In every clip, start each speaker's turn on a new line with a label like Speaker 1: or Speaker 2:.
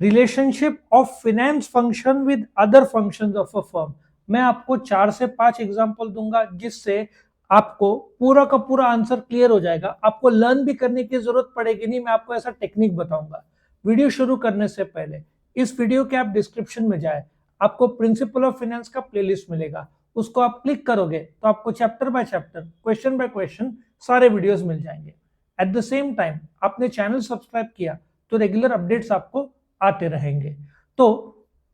Speaker 1: Relationship of finance function with other functions of a firm. मैं आपको 4 से 5 example दूंगा जिससे आपको पूरा का पूरा आंसर क्लियर हो जाएगा। आपको लर्न भी करने की जरूरत पड़ेगी नहीं, मैं आपको ऐसा टेक्निक बताऊंगा। वीडियो शुरू करने से पहले इस वीडियो के आप डिस्क्रिप्शन में जाए, आपको प्रिंसिपल ऑफ फाइनेंस का प्लेलिस्ट मिलेगा, उसको आप क्लिक करोगे तो आपको chapter by chapter, question by question सारे वीडियोस मिल जाएंगे। एट द सेम टाइम आपने चैनल सब्सक्राइब किया तो रेगुलर अपडेट्स आपको आते रहेंगे। तो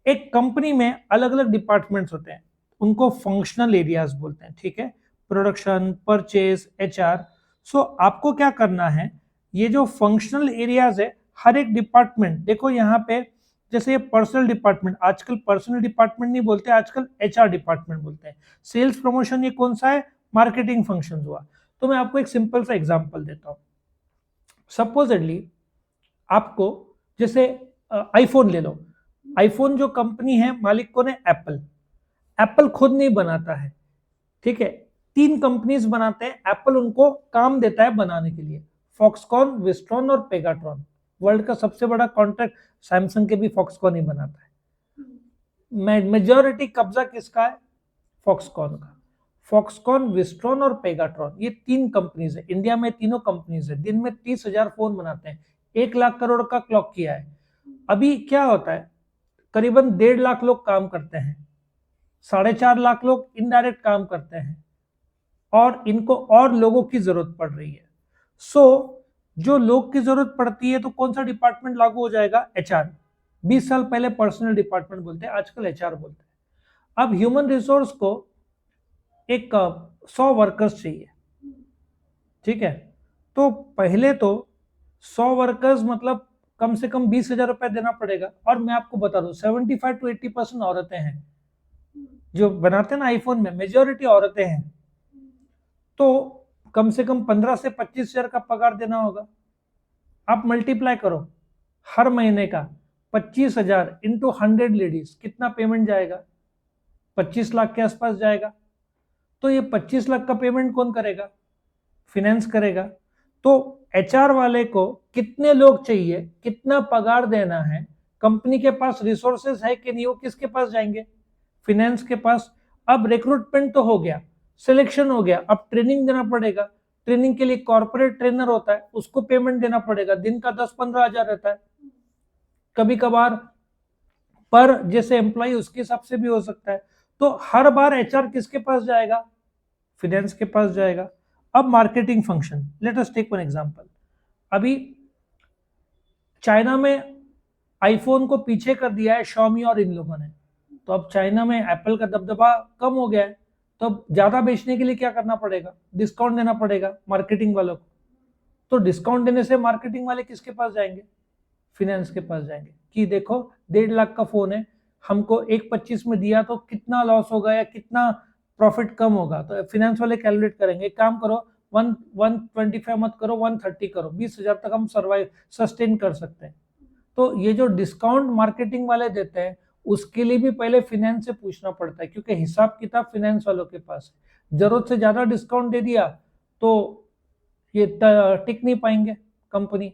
Speaker 1: एक कंपनी में अलग अलग डिपार्टमेंट्स होते हैं, उनको फंक्शनल एरियाज बोलते हैं, ठीक है। Production, purchase, HR. सो आपको क्या करना है, ये जो फंक्शनल एरियाज है, हर एक डिपार्टमेंट, देखो यहाँ पे जैसे ये पर्सनल डिपार्टमेंट, आजकल पर्सनल डिपार्टमेंट नहीं बोलते, आजकल एचआर डिपार्टमेंट बोलते हैं। सेल्स प्रमोशन ये कौन सा है, मार्केटिंग फंक्शन हुआ। तो मैं आपको एक सिंपल सा एग्जांपल देता हूं। सपोजेडली आपको जैसे आईफोन ले लो। आईफोन जो कंपनी है, मालिक कौन है, एप्पल। एप्पल खुद नहीं बनाता है, ठीक है, 3 कंपनीज बनाते हैं, एप्पल उनको काम देता है बनाने के लिए, फॉक्सकॉन, विस्ट्रॉन और पेगाट्रॉन। वर्ल्ड का सबसे बड़ा कॉन्ट्रैक्ट सैमसंग के भी फॉक्सकॉन ही बनाता है। मेजॉरिटी कब्जा किसका है, फॉक्सकॉन का। फॉक्सकॉन, विस्ट्रॉन और पेगाट्रॉन, ये 3 कंपनीज है। इंडिया में तीनों कंपनीज है, दिन में 30,000 फोन बनाते हैं, 1 लाख करोड़ का क्लॉक किया है। अभी क्या होता है, करीबन 1.5 लाख लोग काम करते हैं, 4.5 लाख लोग इनडायरेक्ट काम करते हैं, और इनको और लोगों की जरूरत पड़ रही है। सो जो लोग की जरूरत पड़ती है तो कौन सा डिपार्टमेंट लागू हो जाएगा, एचआर। 20 साल पहले पर्सनल डिपार्टमेंट बोलते हैं, आजकल एचआर बोलते हैं। अब ह्यूमन रिसोर्स को एक 100 वर्कर्स चाहिए, ठीक है। तो पहले तो 100 वर्कर्स मतलब कम से कम 20,000 रुपए देना पड़ेगा। और मैं आपको बता दूं 75 to 80% औरतें हैं, जो बनाते हैं ना आईफोन में, मेजोरिटी औरतें हैं। तो कम से कम 15 से 25,000 का पगार देना होगा। आप मल्टीप्लाई करो, हर महीने का 25,000 इंटू 100 लेडीज, कितना पेमेंट जाएगा, 25 लाख के आसपास जाएगा। तो ये 25 लाख का पेमेंट कौन करेगा, फिनेंस करेगा। तो एचआर वाले को कितने लोग चाहिए, कितना पगार देना है, कंपनी के पास रिसोर्सेस है कि नहीं, वो किसके पास जाएंगे, फिनेंस के पास। अब रिक्रूटमेंट तो हो गया, सिलेक्शन हो गया, अब ट्रेनिंग देना पड़ेगा। ट्रेनिंग के लिए कॉर्पोरेट ट्रेनर होता है, उसको पेमेंट देना पड़ेगा, दिन का 10-15 हजार रहता है, कभी कभार पर जैसे एम्प्लॉय उसके हिसाब से भी हो सकता है। तो हर बार एचआर किसके पास जाएगा, फिनेंस के पास जाएगा। अब marketing function, let us take one example. अभी चाइना में आईफोन को पीछे कर दिया है Xiaomi और इन लोगों ने, तो अब चाइना में एप्पल का दबदबा कम हो गया है। तो अब ज्यादा बेचने के लिए क्या करना पड़ेगा, डिस्काउंट देना पड़ेगा मार्केटिंग वालों को। तो डिस्काउंट देने से मार्केटिंग वाले किसके पास जाएंगे, फिनेंस के पास जाएंगे, कि देखो 1.5 लाख का फोन है, हमको 1.25 में दिया तो कितना लॉस होगा या कितना प्रॉफिट कम होगा। तो फिनेंस वाले कैलकुलेट करेंगे, काम करो 125 मत करो, 130 करो, 20,000 तक हम सर्वाइव सस्टेन कर सकते हैं। तो ये जो डिस्काउंट मार्केटिंग वाले देते हैं, उसके लिए भी पहले फिनेंस से पूछना पड़ता है, क्योंकि हिसाब किताब फिनेंस वालों के पास है। जरूरत से ज्यादा डिस्काउंट दे दिया तो ये टिक नहीं पाएंगे कंपनी।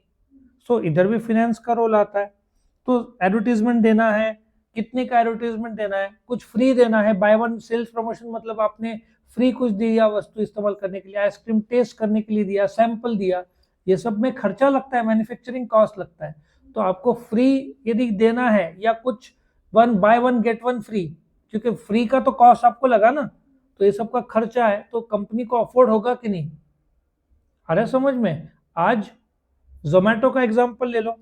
Speaker 1: सो इधर भी फिनेंस का रोल आता है। तो एडवर्टीजमेंट देना है, कितने का एडवर्टीजमेंट देना है, कुछ फ्री देना है, बाय वन सेल्स प्रमोशन, मतलब आपने फ्री कुछ दिया वस्तु इस्तेमाल करने के लिए, आइसक्रीम टेस्ट करने के लिए दिया, सैंपल दिया, ये सब में खर्चा लगता है, मैन्युफैक्चरिंग कॉस्ट लगता है। तो आपको फ्री यदि देना है या कुछ one by one get one free, क्योंकि फ्री का तो कॉस्ट आपको लगा ना, तो ये सब का खर्चा है, तो कंपनी को अफोर्ड होगा कि नहीं। अरे समझ में, आज जोमेटो का एग्जांपल ले लो।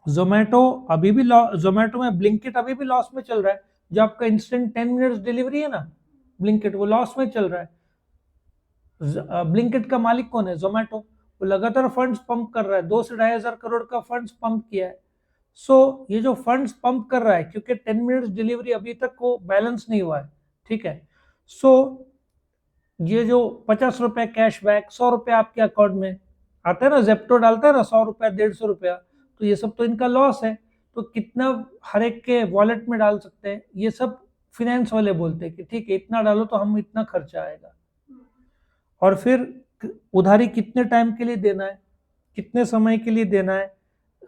Speaker 1: जोमेटो अभी भी जोमेटो में ब्लिंकिट अभी भी लॉस में चल रहा है। जो आपका इंस्टेंट 10 मिनट्स डिलीवरी है ना, ब्लिंकिट, वो लॉस में चल रहा है। ब्लिंकिट का मालिक कौन है, जोमेटो। वो लगातार फंड्स पंप कर रहा है, 2 से 2.5 हजार करोड़ का फंड्स पंप किया है। सो ये जो फंड्स पंप कर रहा है, क्योंकि 10 मिनट्स डिलीवरी अभी तक को बैलेंस नहीं हुआ है, ठीक है। सो ये जो 50 रुपए कैशबैक, 100 रुपए आपके अकाउंट में आता है ना, जेप्टो डालता है ना, 100 रुपया, 150 रुपया, तो ये सब तो इनका लॉस है। तो कितना हर एक के वॉलेट में डाल सकते हैं, ये सब फिनेंस वाले बोलते हैं कि ठीक है इतना डालो तो हम इतना खर्चा आएगा। और फिर उधारी कितने टाइम के लिए देना है, कितने समय के लिए देना है,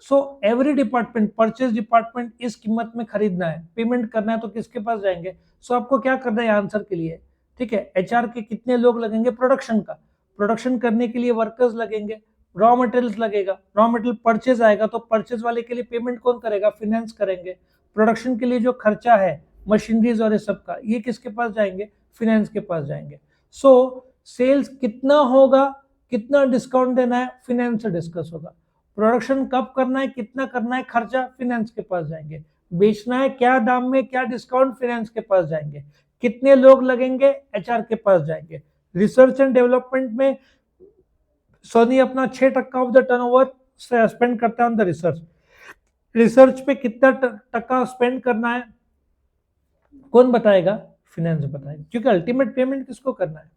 Speaker 1: so every department, purchase department इस कीमत में खरीदना है, पेमेंट करना है तो किसके पास जाएंगे? सो आपको क्या करना है आंसर के लिए, ठीक है, एचआर के कितने लोग लगेंगे? प्रोडक्शन का, प्रोडक्शन करने के लिए वर्कर्स लगेंगे, रॉ मटेरियल्स लगेगा, रॉ मटेरियल परचेज आएगा तो परचेज वाले के लिए पेमेंट कौन करेगा? फिनेंस करेंगे। प्रोडक्शन के लिए जो खर्चा है मशीनरीज और ये सब का, ये किसके पास जाएंगे? फिनेंस के पास जाएंगे। सो सेल्स कितना होगा, कितना डिस्काउंट देना है, फिनेंस से डिस्कस होगा। प्रोडक्शन कब करना है, कितना करना है, खर्चा फिनेंस के पास जाएंगे। बेचना है क्या दाम में, क्या डिस्काउंट, फिनेंस के पास जाएंगे। कितने लोग लगेंगे, एचआर के पास जाएंगे। रिसर्च एंड डेवलपमेंट में सोनी अपना 6% ऑफ द टर्नओवर स्पेंड करता है ऑन द रिसर्च। रिसर्च पे कितना टक्का स्पेंड करना है कौन बताएगा? फिनेंस बताएगा, क्योंकि अल्टीमेट पेमेंट किसको करना है।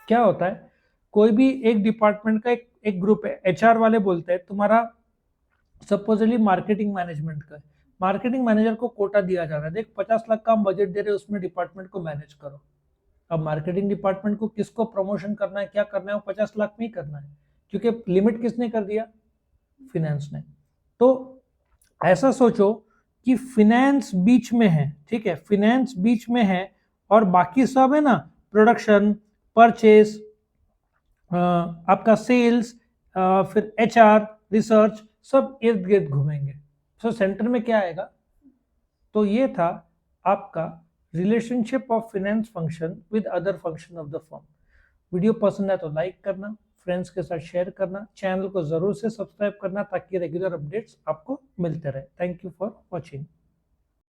Speaker 1: क्या होता है, कोई भी एक डिपार्टमेंट का एक ग्रुप है, एचआर वाले बोलते हैं तुम्हारा सपोजली मार्केटिंग मैनेजमेंट का, मार्केटिंग मैनेजर को कोटा दिया जा रहा है, देख 50 लाख का हम बजट दे रहे हैं, उसमें डिपार्टमेंट को मैनेज करो। अब मार्केटिंग डिपार्टमेंट को किसको प्रमोशन करना है, क्या करना है, वो 50 लाख में ही करना है, क्योंकि लिमिट किसने कर दिया? फिनेंस ने। तो ऐसा सोचो कि फिनेंस बीच में है, ठीक है, फिनेंस बीच में है और बाकी सब है ना, प्रोडक्शन, परचेस, आपका सेल्स, फिर एचआर, रिसर्च, सब इर्द गिर्द घूमेंगे। सो सेंटर में क्या आएगा? तो ये था आपका relationship of finance function with other function of the firm. Video पसंद है तो लाइक करना, फ्रेंड्स के साथ शेयर करना, चैनल को जरूर से सब्सक्राइब करना ताकि रेगुलर अपडेट्स आपको मिलते रहे। Thank you for watching.